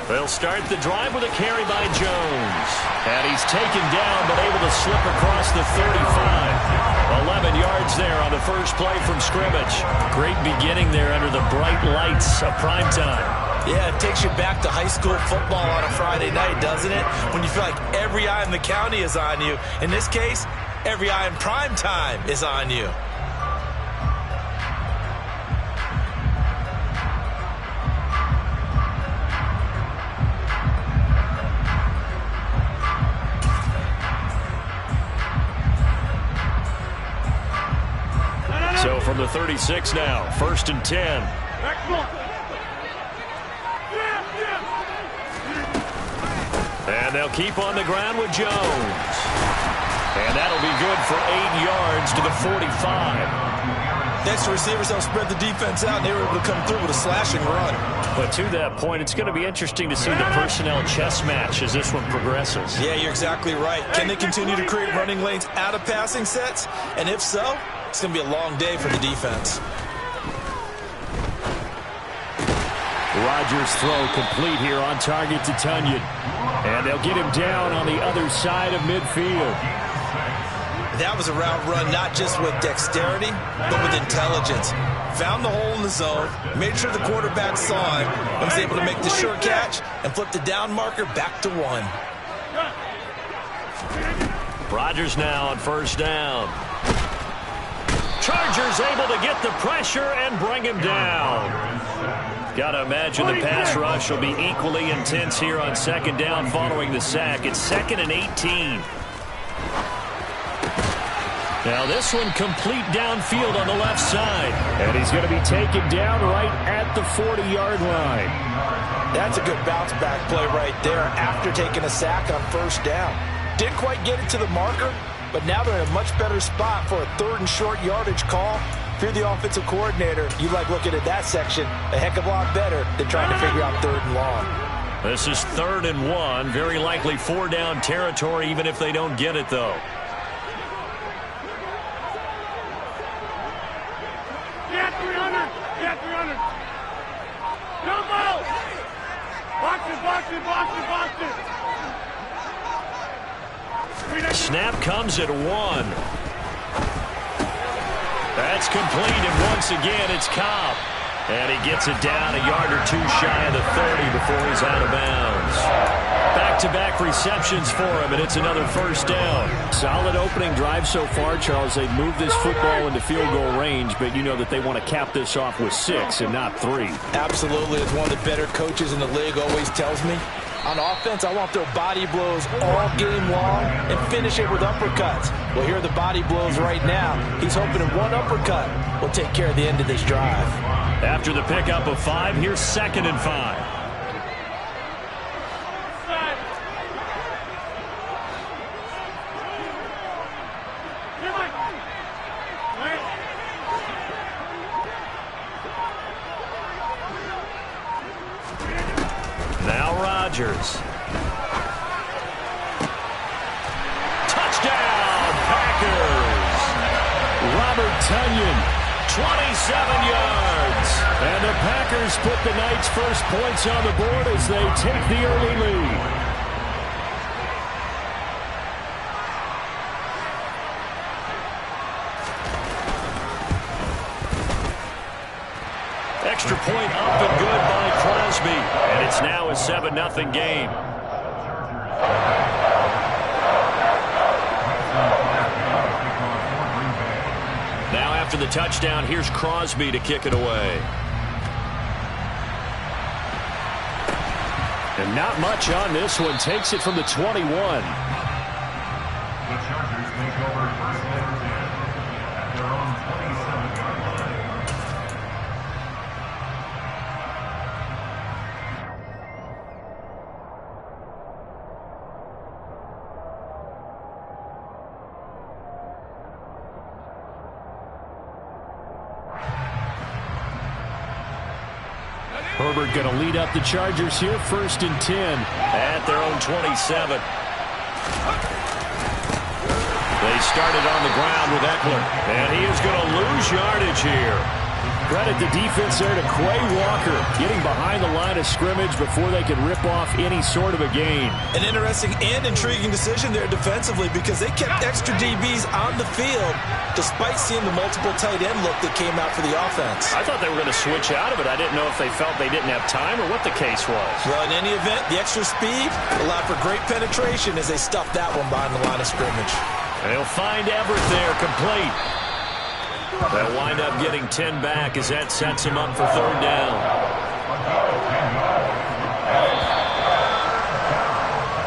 They'll start the drive with a carry by Jones. And he's taken down, but able to slip across the 35. 11 yards there on the first play from scrimmage. Great beginning there under the bright lights of primetime. Yeah, it takes you back to high school football on a Friday night, doesn't it? When you feel like every eye in the county is on you. In this case, every eye in primetime is on you. So from the 36 now, 1st and 10. And they'll keep on the ground with Jones. And that'll be good for 8 yards to the 45. Next, the receivers help spread the defense out, and they were able to come through with a slashing run. But to that point, it's going to be interesting to see the personnel chess match as this one progresses. Yeah, you're exactly right. Can they continue to create running lanes out of passing sets? And if so, it's going to be a long day for the defense. Rodgers' throw complete here on target to Tunyon. And they'll get him down on the other side of midfield. That was a route run not just with dexterity, but with intelligence. Found the hole in the zone, made sure the quarterback saw him, and was able to make the sure catch and flip the down marker back to 1. Rodgers now on 1st down. Chargers able to get the pressure and bring him down. Got to imagine the pass rush will be equally intense here on 2nd down following the sack. It's 2nd and 18. Now this one complete downfield on the left side. And he's going to be taken down right at the 40-yard line. That's a good bounce back play right there after taking a sack on 1st down. Didn't quite get it to the marker, but now they're in a much better spot for a 3rd and short yardage call. If you're the offensive coordinator, you like looking at that section a heck of a lot better than trying to figure out 3rd and long. This is 3rd and 1. Very likely 4-down territory, even if they don't get it, though. Get 300! Get 300! Jump out! Box it, box it, box it, box it! Snap comes at 1. That's complete, and once again, it's Cobb. And he gets it down a yard or 2 shy of the 30 before he's out of bounds. Back-to-back receptions for him, and it's another 1st down. Solid opening drive so far, Charles. They've moved this football into field goal range, but you know that they want to cap this off with 6 and not 3. Absolutely. As one of the better coaches in the league always tells me, on offense, I want their body blows all game long and finish it with uppercuts. Well, here are the body blows right now. He's hoping that one uppercut will take care of the end of this drive. After the pickup of 5, here's 2nd and 5. Now Rodgers. Touchdown, Packers. Robert Tunyon, 27 yards. And the Packers put the night's first points on the board as they take the early lead. Extra point up and good by Crosby. And it's now a 7-0 game. Now after the touchdown, here's Crosby to kick it away. And not much on this one. Takes it from the 21. The Chargers take over first and 10 at their own 27-yard line. Herbert going to lead up the Chargers here, first and 10 at their own 27. They started on the ground with Eckler, and he is going to lose yardage here. Credit the defense there to Quay Walker, getting behind the line of scrimmage before they can rip off any sort of a gain. An interesting and intriguing decision there defensively because they kept extra DBs on the field despite seeing the multiple tight end look that came out for the offense. I thought they were going to switch out of it. I didn't know if they felt they didn't have time or what the case was. Well, in any event, the extra speed allowed for great penetration as they stuffed that one behind the line of scrimmage. They'll find Everett there, complete. They'll wind up getting 10 back as that sets him up for third down.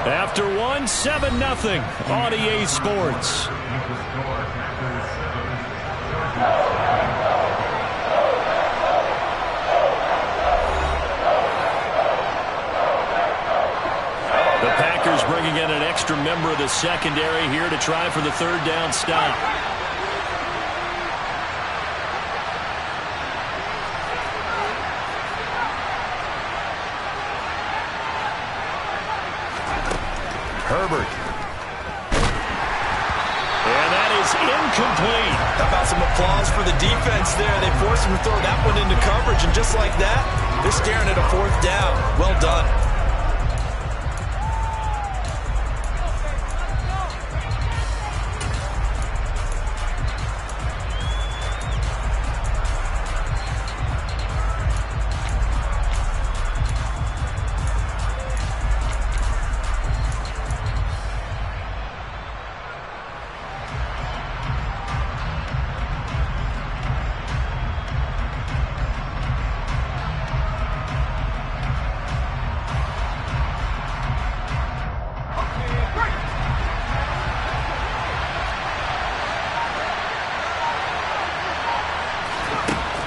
After one, 7-0 on EA Sports. The Packers bringing in an extra member of the secondary here to try for the third down stop. Herbert. And that is incomplete. How about some applause for the defense there? They forced him to throw that one into coverage, and just like that, they're staring at a fourth down. Well done.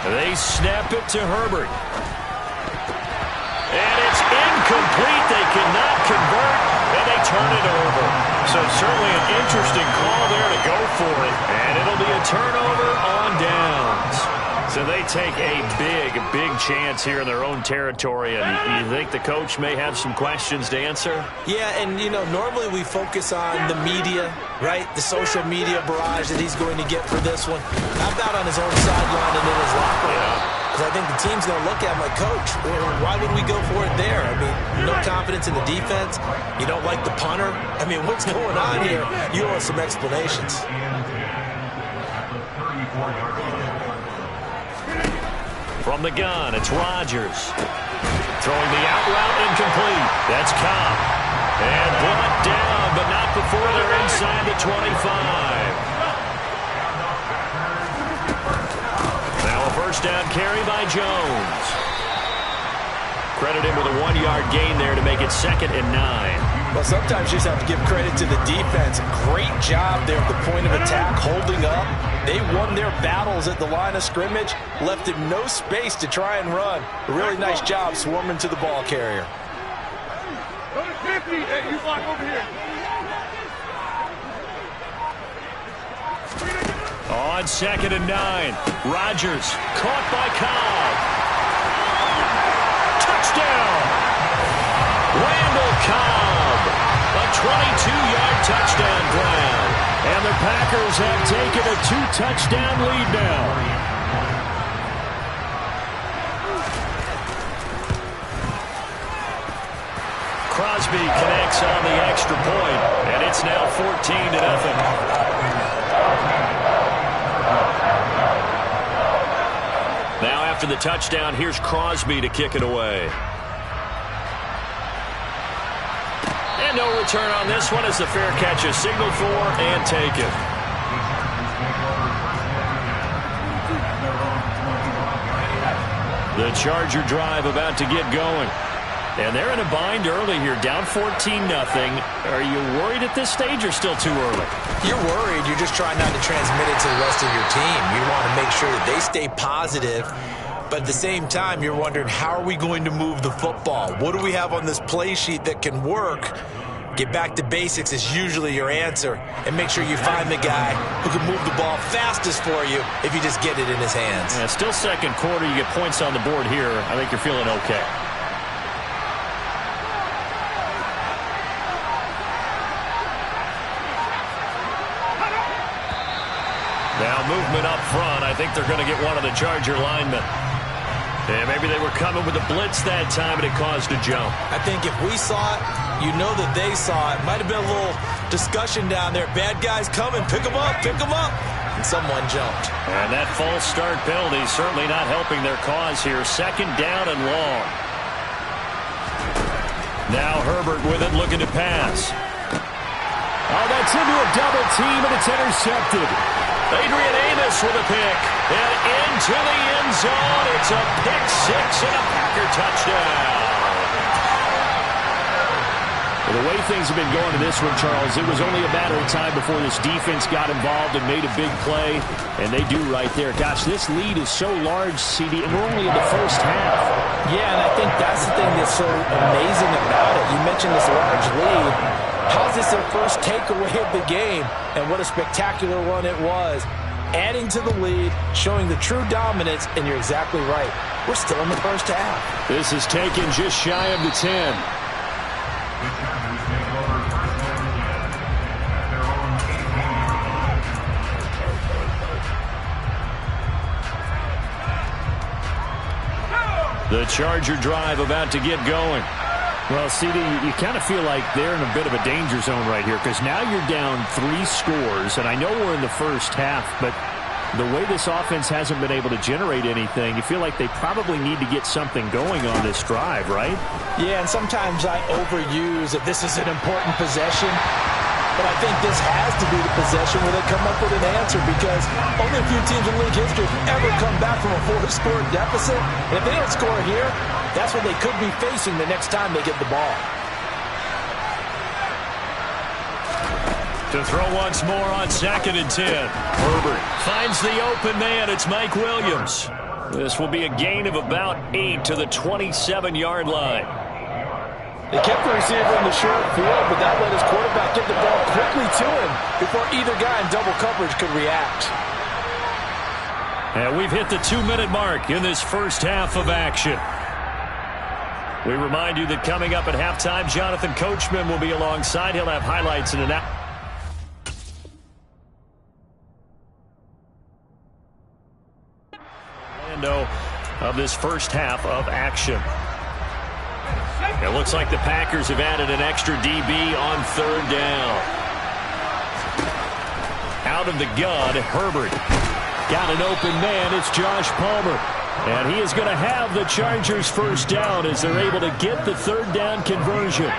They snap it to Herbert. And it's incomplete. They cannot convert, and they turn it over. So certainly an interesting call there to go for it. And it'll be a turnover on downs. So they take a big chance here in their own territory. And you think the coach may have some questions to answer? Yeah, and, you know, normally we focus on the media, right? The social media barrage that he's going to get for this one. How about on his own sideline and in his locker room? Because I think the team's going to look at him like, Coach, why would we go for it there? I mean, no confidence in the defense. You don't like the punter. I mean, what's going on here? You owe us some explanations. From the gun, it's Rodgers. Throwing the out route incomplete. That's Cobb. And brought down, but not before they're inside the 25. Now a first down carry by Jones. Credit him with a 1-yard gain there to make it 2nd and 9. Well, sometimes you just have to give credit to the defense. Great job there at the point of attack, holding up. They won their battles at the line of scrimmage, left him no space to try and run. A really nice job swarming to the ball carrier. Go to 50. Hey, you block over here. On 2nd and 9, Rodgers caught by Cobb. Touchdown! Randall Cobb, a 22-yard touchdown grab. And the Packers have taken a 2-touchdown lead now. Crosby connects on the extra point, and it's now 14-0. Now after the touchdown, here's Crosby to kick it away. And no return on this one as the fair catch is signaled for and taken. The Charger drive about to get going. And they're in a bind early here, down 14-0. Are you worried at this stage or still too early? You're worried. You're just trying not to transmit it to the rest of your team. You want to make sure that they stay positive. But at the same time, you're wondering, how are we going to move the football? What do we have on this play sheet that can work? Get back to basics is usually your answer. And make sure you find the guy who can move the ball fastest for you if you just get it in his hands. Yeah, still second quarter. You get points on the board here. I think you're feeling okay. Now movement up front. I think they're going to get one of the Charger linemen. And maybe they were coming with a blitz that time and it caused a jump. I think if we saw it, you know that they saw it. Might have been a little discussion down there. Bad guys coming. Pick them up. Pick them up. And someone jumped. And that false start penalty certainly not helping their cause here. Second down and long. Now Herbert with it, looking to pass. Oh, that's into a double team, and it's intercepted. Adrian Amos with a pick. And into the end zone. It's a pick six and a Packer touchdown. Well, the way things have been going to this one, Charles, it was only a matter of time before this defense got involved and made a big play. And they do right there. Gosh, this lead is so large, CD, and we're only in the first half. Yeah, and I think that's the thing that's so amazing about it. You mentioned this large lead. How's this their first takeaway of the game? And what a spectacular one it was. Adding to the lead, showing the true dominance, and you're exactly right. We're still in the first half. This is taken just shy of the 10. The Chargers take over first down again at their own 18. The Charger drive about to get going. Well, CD, you kind of feel like they're in a bit of a danger zone right here because now you're down 3 scores, and I know we're in the first half, but the way this offense hasn't been able to generate anything, you feel like they probably need to get something going on this drive, right? Yeah, and sometimes I overuse that this is an important possession, but I think this has to be the possession where they come up with an answer because only a few teams in league history have ever come back from a 4-score deficit, and if they don't score here, that's what they could be facing the next time they get the ball. To throw once more on 2nd and 10. Herbert finds the open man. It's Mike Williams. This will be a gain of about 8 to the 27-yard line. They kept the receiver in the short field, but that let his quarterback get the ball quickly to him before either guy in double coverage could react. And we've hit the 2-minute mark in this first half of action. We remind you that coming up at halftime, Jonathan Coachman will be alongside. He'll have highlights in an hour. Of this first half of action. It looks like the Packers have added an extra DB on 3rd down. Out of the gun, Herbert. Got an open man. It's Josh Palmer. And he is going to have the Chargers first down as they're able to get the 3rd down conversion.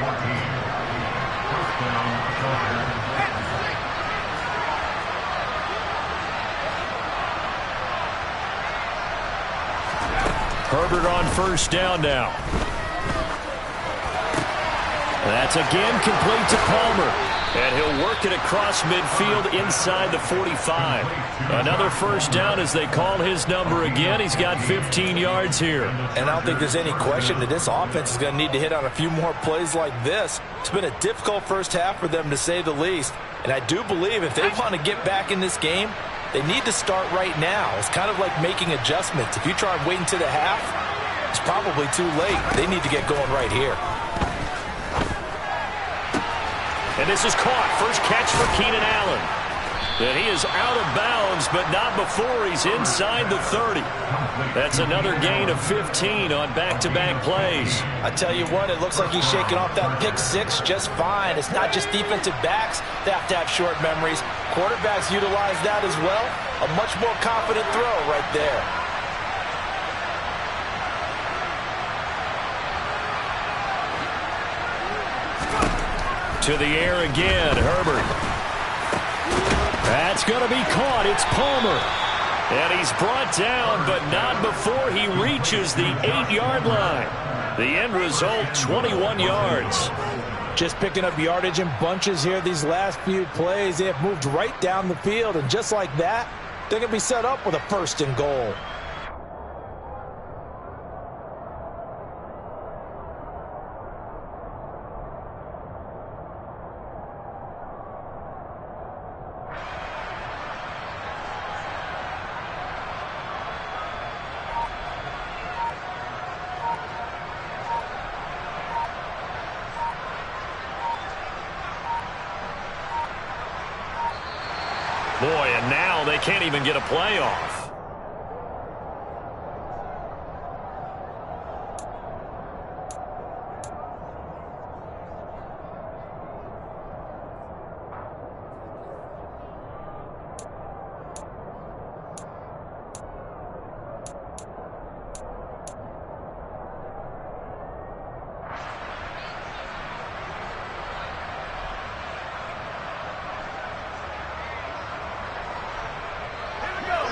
Herbert on 1st down now. That's again complete to Palmer. And he'll work it across midfield inside the 45. Another 1st down as they call his number again. He's got 15 yards here. And I don't think there's any question that this offense is going to need to hit on a few more plays like this. It's been a difficult first half for them, to say the least. And I do believe if they want to get back in this game, they need to start right now. It's kind of like making adjustments. If you try and wait until the half, it's probably too late. They need to get going right here. And this is caught. First catch for Keenan Allen. And he is out of bounds, but not before he's inside the 30. That's another gain of 15 on back-to-back plays. I tell you what, it looks like he's shaking off that pick 6 just fine. It's not just defensive backs that have to have short memories. Quarterbacks utilize that as well. A much more confident throw right there. To the air again, Herbert. That's going to be caught. It's Palmer. And he's brought down, but not before he reaches the 8-yard line. The end result, 21 yards. Just picking up yardage in bunches here these last few plays. They have moved right down the field, and just like that, they're going to be set up with a 1st and goal. Boy, and now they can't even get a play off.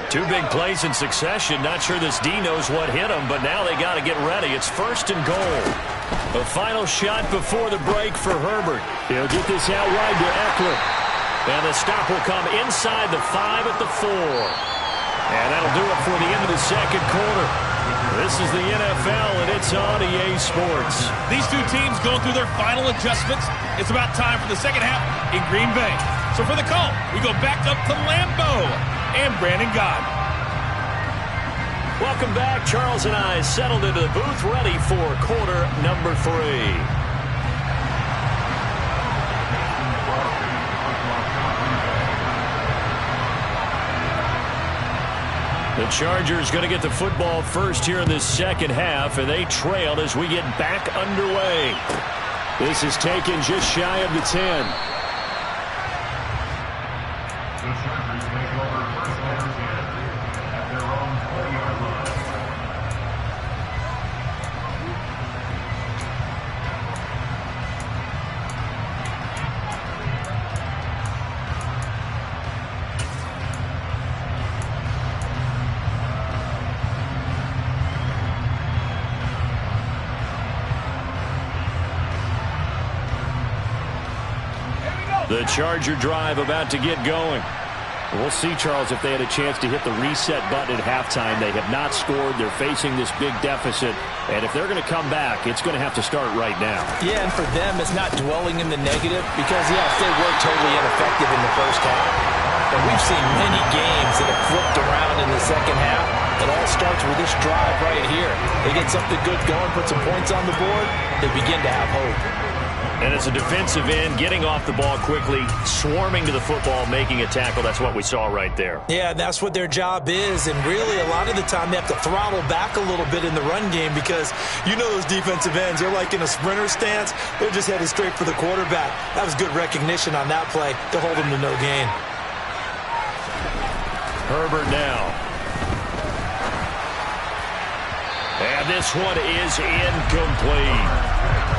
Two big plays in succession. Not sure this D knows what hit him, but now they got to get ready. It's 1st and goal. A final shot before the break for Herbert. He'll get this out wide to Eckler. And the stop will come inside the 5 at the 4. And that'll do it for the end of the 2nd quarter. This is the NFL, and it's on EA Sports. These two teams going through their final adjustments. It's about time for the second half in Green Bay. So for the call, we go back up to Lambeau and Brandon Gaudin. Welcome back. Charles and I settled into the booth, ready for quarter number 3. The Chargers going to get the football first here in this second half, and they trailed as we get back underway. This is taken just shy of the 10. The Chargers take over 1st and 10 at their own 20-yard line. The Charger drive about to get going. We'll see, Charles, if they had a chance to hit the reset button at halftime. They have not scored. They're facing this big deficit. And if they're going to come back, it's going to have to start right now. Yeah, and for them, it's not dwelling in the negative because, yes, they were totally ineffective in the first half. But we've seen many games that have flipped around in the second half. It all starts with this drive right here. They get something good going, put some points on the board, they begin to have hope. And as a defensive end, getting off the ball quickly, swarming to the football, making a tackle, that's what we saw right there. Yeah, that's what their job is, and really a lot of the time they have to throttle back a little bit in the run game because you know those defensive ends, they're like in a sprinter stance. They're just headed straight for the quarterback. That was good recognition on that play to hold them to no gain. Herbert now. And this one is incomplete.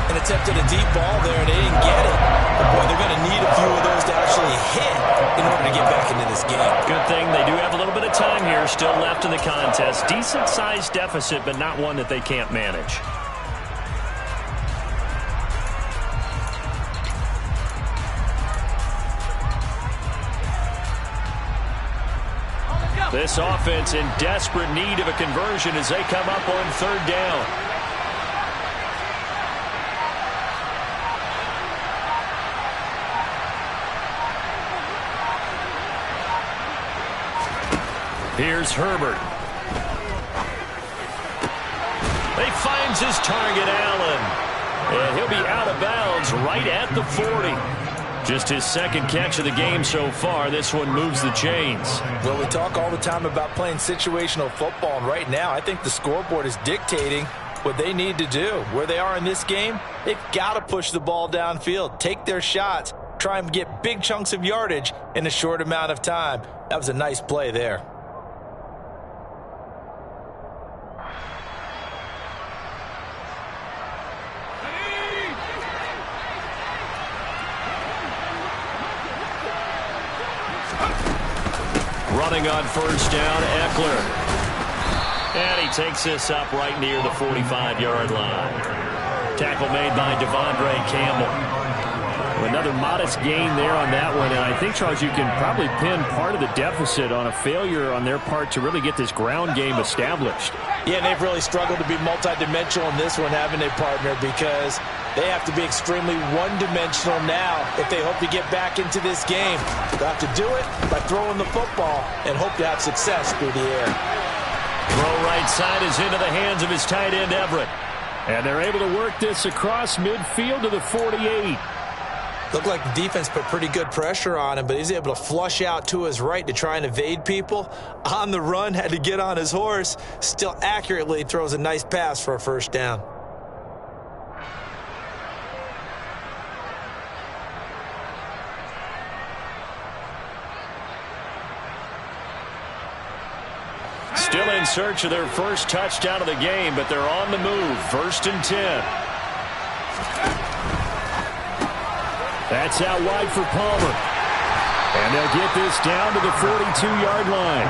And attempted a deep ball there, and they didn't get it. But, boy, they're going to need a few of those to actually hit in order to get back into this game. Good thing they do have a little bit of time here still left in the contest. Decent-sized deficit, but not one that they can't manage. This offense in desperate need of a conversion as they come up on 3rd down. Here's Herbert. He finds his target, Allen. And he'll be out of bounds right at the 40. Just his 2nd catch of the game so far. This one moves the chains. Well, we talk all the time about playing situational football, and right now I think the scoreboard is dictating what they need to do. Where they are in this game, they've got to push the ball downfield, take their shots, try and get big chunks of yardage in a short amount of time. That was a nice play there. Running on first down, Eckler. And he takes this up right near the 45-yard line. Tackle made by Devondre Campbell. Another modest gain there on that one, and I think, Charles, you can probably pin part of the deficit on a failure on their part to really get this ground game established. Yeah, and they've really struggled to be multidimensional in this one, haven't they, partner, because they have to be extremely one-dimensional now if they hope to get back into this game. They'll have to do it by throwing the football and hope to have success through the air. Throw right side is into the hands of his tight end, Everett. And they're able to work this across midfield to the 48. Looked like the defense put pretty good pressure on him, but he's able to flush out to his right to try and evade people. On the run, had to get on his horse. Still accurately throws a nice pass for a first down. Still in search of their first touchdown of the game, but they're on the move. 1st and 10. That's out wide for Palmer. And they'll get this down to the 42-yard line.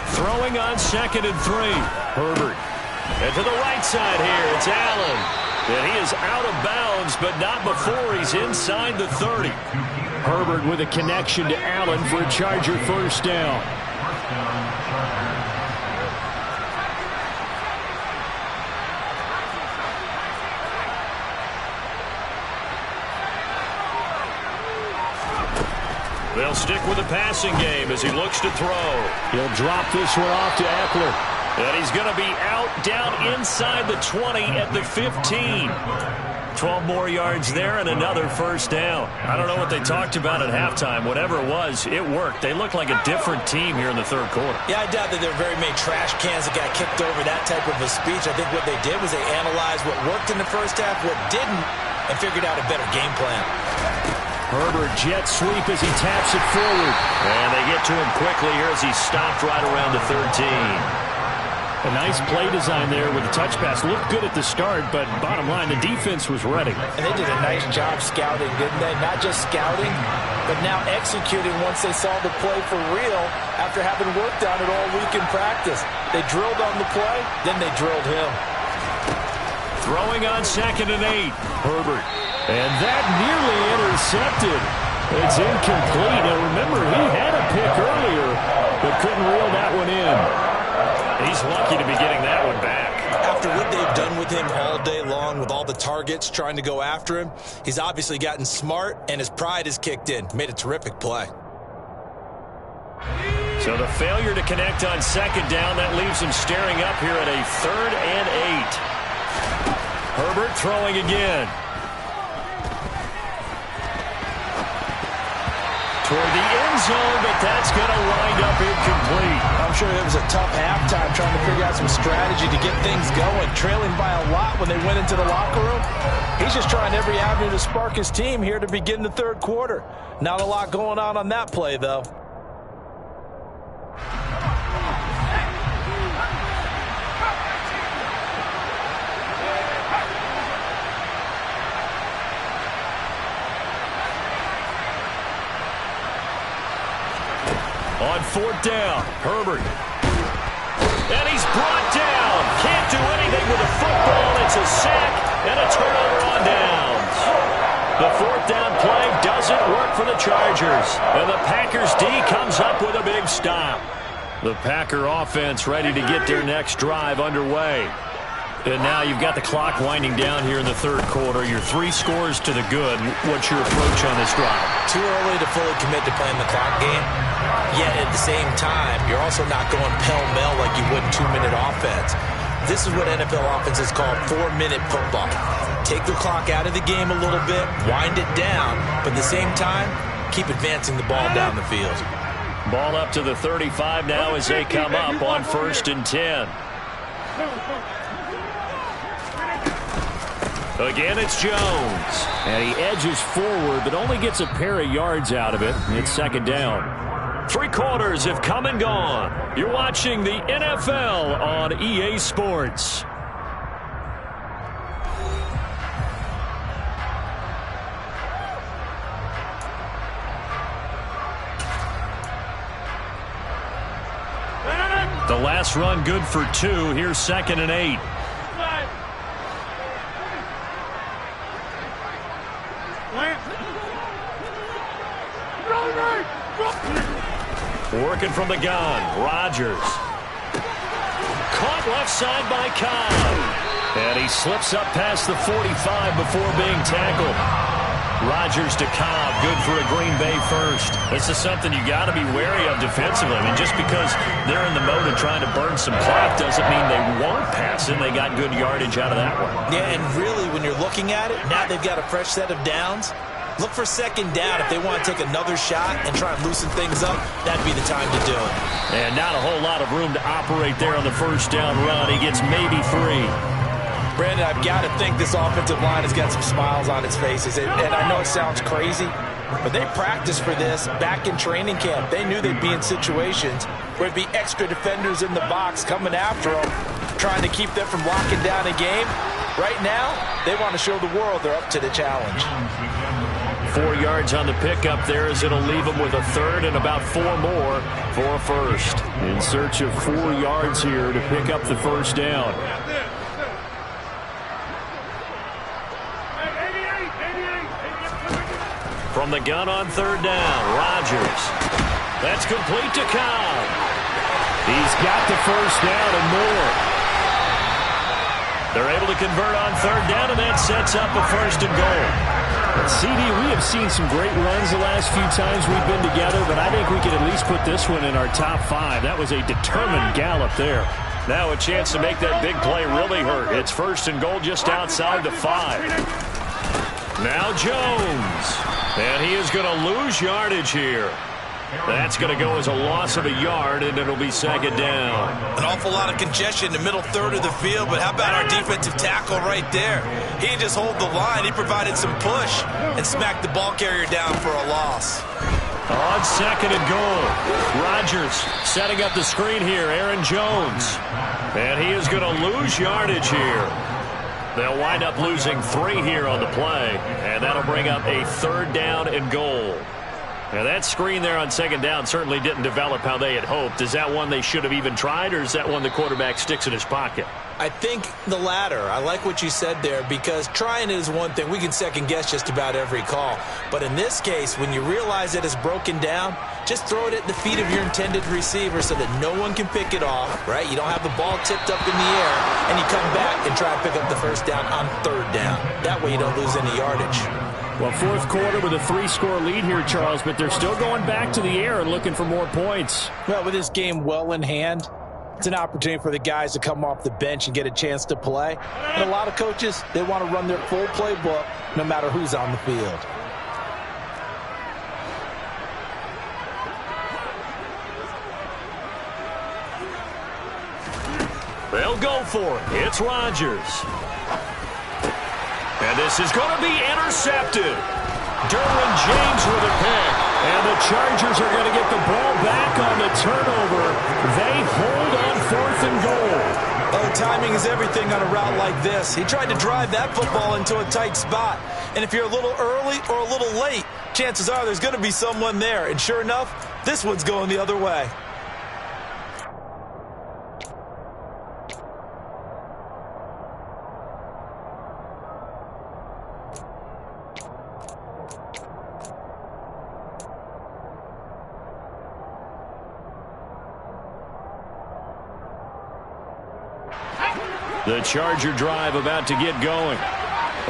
Throwing on 2nd and 3. Herbert. And to the right side here, it's Allen. And he is out of bounds, but not before he's inside the 30. Herbert with a connection to Allen for a Charger first down. They'll stick with the passing game as he looks to throw. He'll drop this one off to Eckler. And he's going to be out down inside the 20 at the 15. 12 more yards there and another first down. I don't know what they talked about at halftime. Whatever it was, it worked. They look like a different team here in the third quarter. Yeah, I doubt that there were very many trash cans that got kicked over that type of a speech. I think what they did was they analyzed what worked in the first half, what didn't, and figured out a better game plan. Herbert jet sweep as he taps it forward. And they get to him quickly here as he stopped right around the 13. A nice play design there with the touch pass. Looked good at the start, but bottom line, the defense was ready. And they did a nice job scouting, didn't they? Not just scouting, but now executing once they saw the play for real after having worked on it all week in practice. They drilled on the play, then they drilled him. Throwing on 2nd and 8. Herbert. And that nearly intercepted. It's incomplete. Now remember, he had a pick earlier, but couldn't reel that one in. He's lucky to be getting that one back. After what they've done with him all day long, with all the targets trying to go after him, he's obviously gotten smart, and his pride has kicked in. Made a terrific play. So the failure to connect on 2nd down, that leaves him staring up here at a 3rd and 8. Herbert throwing again. Toward the end zone, but that's going to wind up incomplete. I'm sure it was a tough halftime trying to figure out some strategy to get things going, trailing by a lot when they went into the locker room. He's just trying every avenue to spark his team here to begin the third quarter. Not a lot going on that play, though. On 4th down, Herbert. And he's brought down. Can't do anything with the football. It's a sack and a turnover on downs. The 4th down play doesn't work for the Chargers. And the Packers D comes up with a big stop. The Packer offense ready to get their next drive underway. And now you've got the clock winding down here in the third quarter. You're 3 scores to the good. What's your approach on this drive? Too early to fully commit to playing the clock game. Yet at the same time, you're also not going pell-mell like you would 2-minute offense. This is what NFL offenses call 4-minute football. Take the clock out of the game a little bit, wind it down, but at the same time, keep advancing the ball down the field. Ball up to the 35 now as they come up on 1st and 10. Again, it's Jones. And he edges forward, but only gets a pair of yards out of it. It's second down. 3 quarters have come and gone. You're watching the NFL on EA Sports. The last run good for 2. Here's 2nd and 8. Working from the gun, Rodgers. Caught left side by Cobb. And he slips up past the 45 before being tackled. Rodgers to Cobb, good for a Green Bay first. This is something you got to be wary of defensively. I mean, just because they're in the mode of trying to burn some clock doesn't mean they won't pass it. They got good yardage out of that one. Yeah, and really, when you're looking at it, now they've got a fresh set of downs. Look for second down. If they want to take another shot and try and loosen things up, that'd be the time to do it. And not a whole lot of room to operate there on the first down run. He gets maybe 3. Brandon, I've got to think this offensive line has got some smiles on its faces. And I know it sounds crazy, but they practiced for this back in training camp. They knew they'd be in situations where it'd be extra defenders in the box coming after them, trying to keep them from locking down a game. Right now, they want to show the world they're up to the challenge. 4 yards on the pickup there as it'll leave them with a 3rd and about 4 more for a first. In search of 4 yards here to pick up the first down. From the gun on 3rd down, Rodgers. That's complete to Cobb. He's got the first down and more. They're able to convert on 3rd down, and that sets up a 1st and goal. CD, we have seen some great runs the last few times we've been together, but I think we could at least put this one in our top 5. That was a determined gallop there. Now a chance to make that big play really hurt. It's 1st and goal just outside the 5. Now Jones. And he is going to lose yardage here. That's going to go as a loss of a yard, and it'll be 2nd down. An awful lot of congestion in the middle third of the field, but how about our defensive tackle right there? He didn't just hold the line. He provided some push and smacked the ball carrier down for a loss. On 2nd and goal, Rodgers setting up the screen here, Aaron Jones. And he is going to lose yardage here. They'll wind up losing 3 here on the play, and that'll bring up a 3rd down and goal. Now, that screen there on 2nd down certainly didn't develop how they had hoped. Is that one they should have even tried, or is that one the quarterback sticks in his pocket? I think the latter. I like what you said there, because trying it is one thing. We can second-guess just about every call. But in this case, when you realize it is broken down, just throw it at the feet of your intended receiver so that no one can pick it off, right? You don't have the ball tipped up in the air, and you come back and try to pick up the first down on 3rd down. That way you don't lose any yardage. Well, 4th quarter with a 3-score lead here, Charles, but they're still going back to the air and looking for more points. Well, with this game well in hand, it's an opportunity for the guys to come off the bench and get a chance to play. And a lot of coaches, they want to run their full playbook no matter who's on the field. They'll go for it. It's Rodgers. And this is going to be intercepted. Derwin James with a pick. And the Chargers are going to get the ball back on the turnover. They hold on 4th and goal. Oh, timing is everything on a route like this. He tried to drive that football into a tight spot. And if you're a little early or a little late, chances are there's going to be someone there. And sure enough, this one's going the other way. The Charger drive about to get going.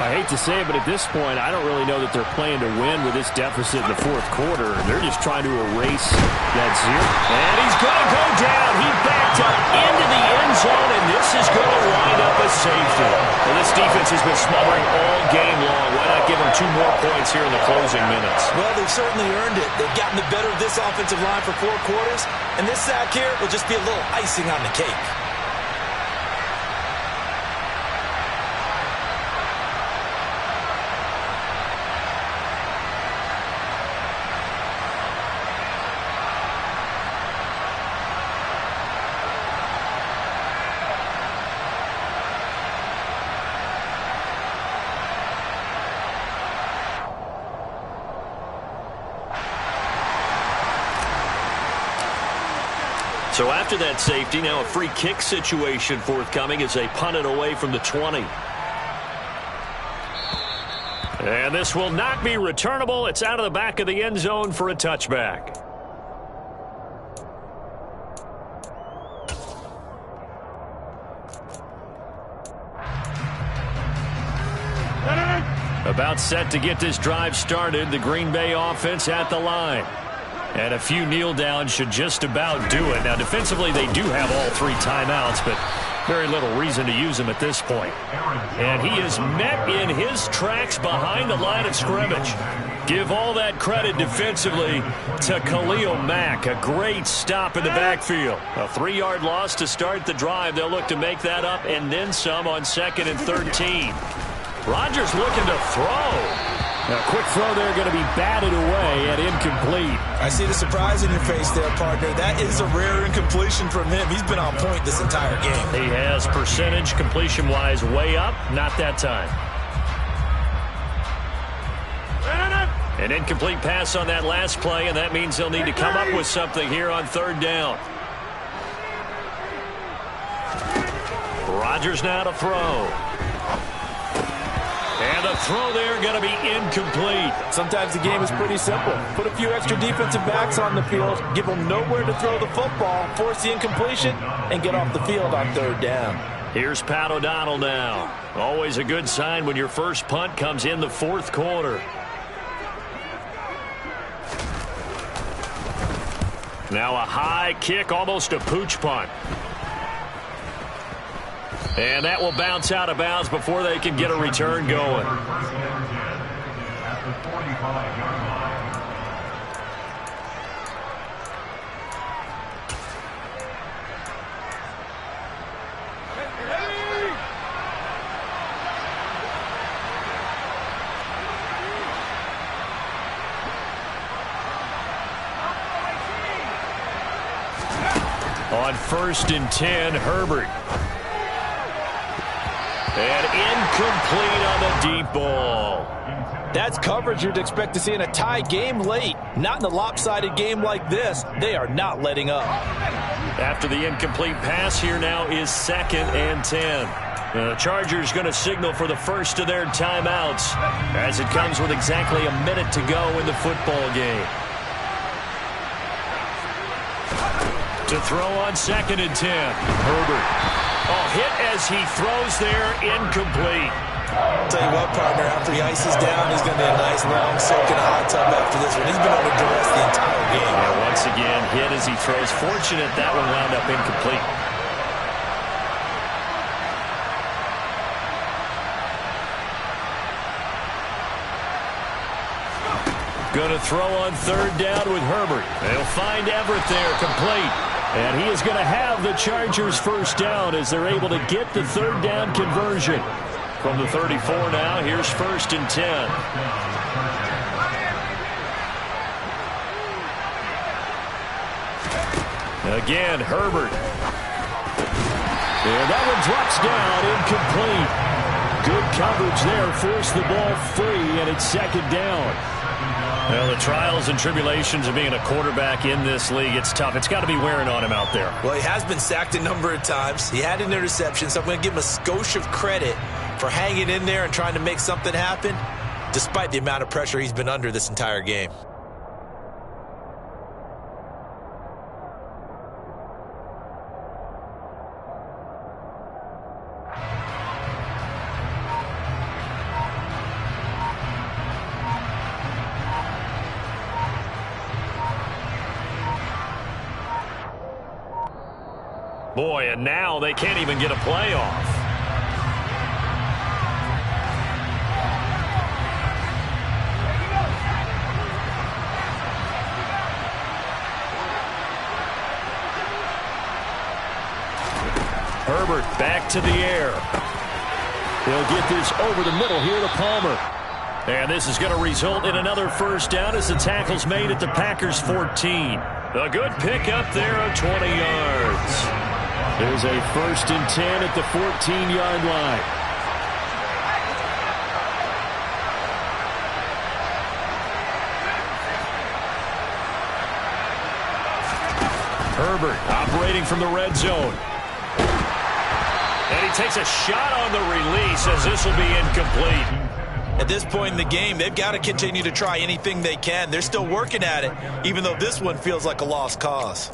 I hate to say it, but at this point, I don't really know that they're playing to win with this deficit in the 4th quarter. They're just trying to erase that 0. And he's going to go down. He backed up into the end zone, and this is going to wind up a safety. And this defense has been smothering all game long. Why not give them 2 more points here in the closing minutes? Well, they've certainly earned it. They've gotten the better of this offensive line for 4 quarters, and this sack here will just be a little icing on the cake. So after that safety, now a free kick situation forthcoming as they punt it away from the 20. And this will not be returnable. It's out of the back of the end zone for a touchback. About set to get this drive started. The Green Bay offense at the line. And a few kneel downs should just about do it. Now, defensively, they do have all 3 timeouts, but very little reason to use them at this point. And he is met in his tracks behind the line of scrimmage. Give all that credit defensively to Khalil Mack. A great stop in the backfield. A 3-yard loss to start the drive. They'll look to make that up and then some on 2nd and 13. Rodgers looking to throw. A quick throw there going to be batted away and incomplete. I see the surprise in your face there, partner. That is a rare incompletion from him. He's been on point this entire game. He has percentage completion-wise way up. Not that time. An incomplete pass on that last play, and that means they'll need to come up with something here on 3rd down. Rodgers now to throw. And the throw there going to be incomplete. Sometimes the game is pretty simple. Put a few extra defensive backs on the field, give them nowhere to throw the football, force the incompletion, and get off the field on 3rd down. Here's Pat O'Donnell now. Always a good sign when your first punt comes in the 4th quarter. Now a high kick, almost a pooch punt. And that will bounce out of bounds before they can get a return going. First down and 10 at the 45-yard line. On 1st and 10, Herbert. And incomplete on the deep ball. That's coverage you'd expect to see in a tie game late. Not in a lopsided game like this. They are not letting up. After the incomplete pass, here now is 2nd and 10. The Chargers going to signal for the first of their timeouts as it comes with exactly a minute to go in the football game. To throw on 2nd and 10, Herbert. Oh, hit as he throws there, incomplete. Tell you what, partner, after he ices down, he's going to be a nice long soak in a hot tub after this one. He's been under duress the entire game. Yeah, once again, hit as he throws. Fortunate that one wound up incomplete. Going to throw on 3rd down with Herbert. They'll find Everett there, complete. And he is going to have the Chargers first down as they're able to get the 3rd down conversion. From the 34 now, here's 1st and 10. Again, Herbert. And that one drops down, incomplete. Good coverage there, forced the ball free, and it's 2nd down. Well, the trials and tribulations of being a quarterback in this league, it's tough. It's got to be wearing on him out there. Well, he has been sacked a number of times. He had an interception, so I'm going to give him a skosh of credit for hanging in there and trying to make something happen, despite the amount of pressure he's been under this entire game. Boy, and now they can't even get a playoff. Herbert back to the air. He'll get this over the middle here to Palmer. And this is going to result in another first down as the tackle's made at the Packers' 14. A good pickup there of 20 yards. There's a 1st and 10 at the 14-yard line. Herbert operating from the red zone. And he takes a shot on the release as this will be incomplete. At this point in the game, they've got to continue to try anything they can. They're still working at it, even though this one feels like a lost cause.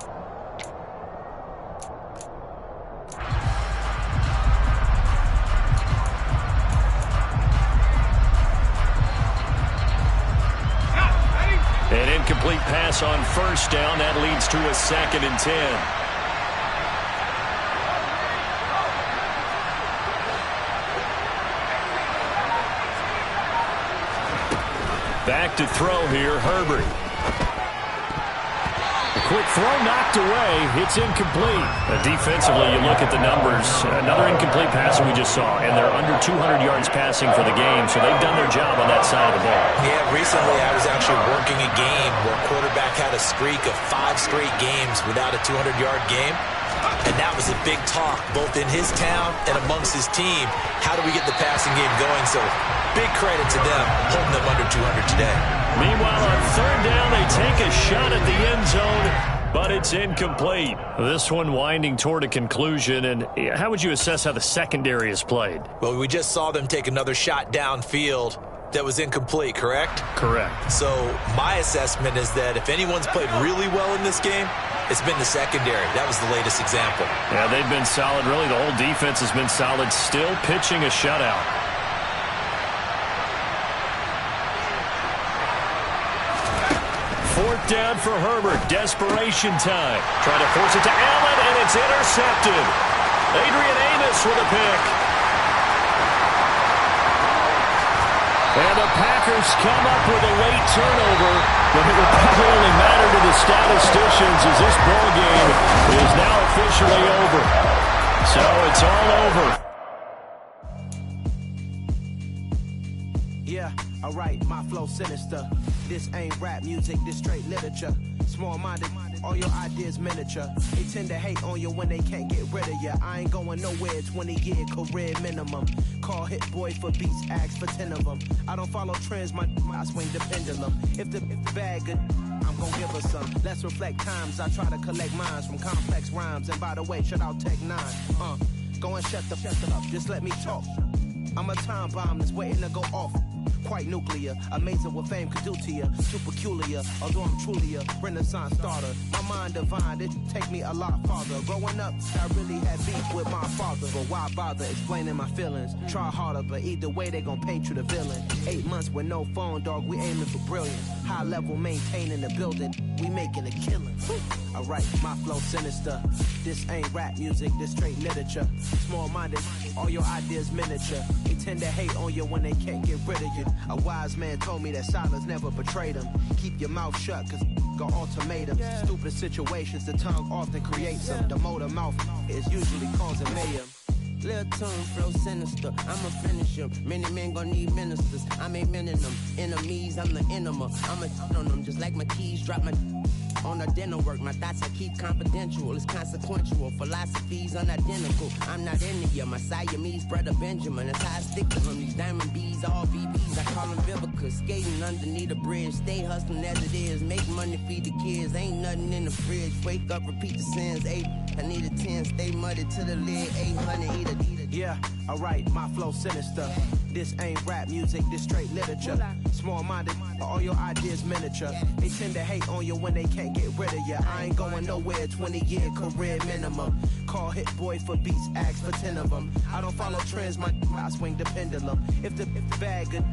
An incomplete pass on first down. That leads to a 2nd and 10. Back to throw here, Herbert. A quick throw knocked away. It's incomplete. Defensively, you look at the numbers. Another incomplete pass we just saw, and they're under 200 yards passing for the game, so they've done their job on that side of the ball. Yeah, recently I was actually working a game where a quarterback had a streak of 5 straight games without a 200-yard game. And that was a big talk, both in his town and amongst his team. How do we get the passing game going? So big credit to them holding them under 200 today. Meanwhile, on 3rd down, they take a shot at the end zone, but it's incomplete. This one winding toward a conclusion. And how would you assess how the secondary is played? Well, we just saw them take another shot downfield that was incomplete, correct? Correct. So my assessment is that if anyone's played really well in this game, it's been the secondary. That was the latest example. Yeah, they've been solid. Really, the whole defense has been solid. Still pitching a shutout. 4th down for Herbert. Desperation time. Trying to force it to Allen, and it's intercepted. Adrian Amos with a pick. And the Packers come up with a late turnover, but it will probably only matter to the statisticians as this ball game is now officially over. So it's all over. Yeah, alright, my flow sinister. This ain't rap music, this straight literature. Small-minded, all your ideas miniature. They tend to hate on you when they can't get rid of you. I ain't going nowhere, 20-year career minimum. Call Hit Boy for beats, ask for 10 of them. I don't follow trends, I swing the pendulum. If the bag good, I'm gonna give her some. Let's reflect times, I try to collect minds from complex rhymes. And by the way, shut out Tech 9. Go and shut the up, just let me talk. I'm a time bomb that's waiting to go off. Quite nuclear, amazing what fame could do to you. Too peculiar, although I'm truly a renaissance starter. My mind divine, it take me a lot farther. Growing up, I really had beef with my father. But why bother explaining my feelings? Try harder, but either way they gon' paint you the villain. 8 months with no phone, dog, we aiming for brilliance. High level maintaining the building, we making a killing. Alright, my flow sinister. This ain't rap music, this straight literature. Small-minded, all your ideas miniature. They tend to hate on you when they can't get rid of you. A wise man told me that silence never betrayed him. Keep your mouth shut, cause got ultimatums. Stupid situations, the tongue often creates them. The motor mouth is usually causing mayhem. Lil' tune, flow sinister, I'ma finish him. Many men gon' need ministers, I ain't mending them. Enemies, I'm the enema, I'ma on them. Just like my keys, drop my on the dinner work. My thoughts I keep confidential, it's consequential. Philosophies unidentical, I'm not into you. My Siamese brother Benjamin, that's how I stick to him. These diamond bees, all VBs, I call them Vivica. Skating underneath the bridge, stay hustling as it is. Make money, feed the kids, ain't nothing in the fridge. Wake up, repeat the sins, 8, I need a 10, stay muddy to the lid, 800, eat a. Yeah, alright, my flow sinister. This ain't rap music, this straight literature. Small-minded, all your ideas miniature. They tend to hate on you when they can't get rid of you. I ain't going nowhere, 20-year career minimum. Call Hit Boy for beats, ask for 10 of them. I don't follow trends, I swing the pendulum. If the bag good.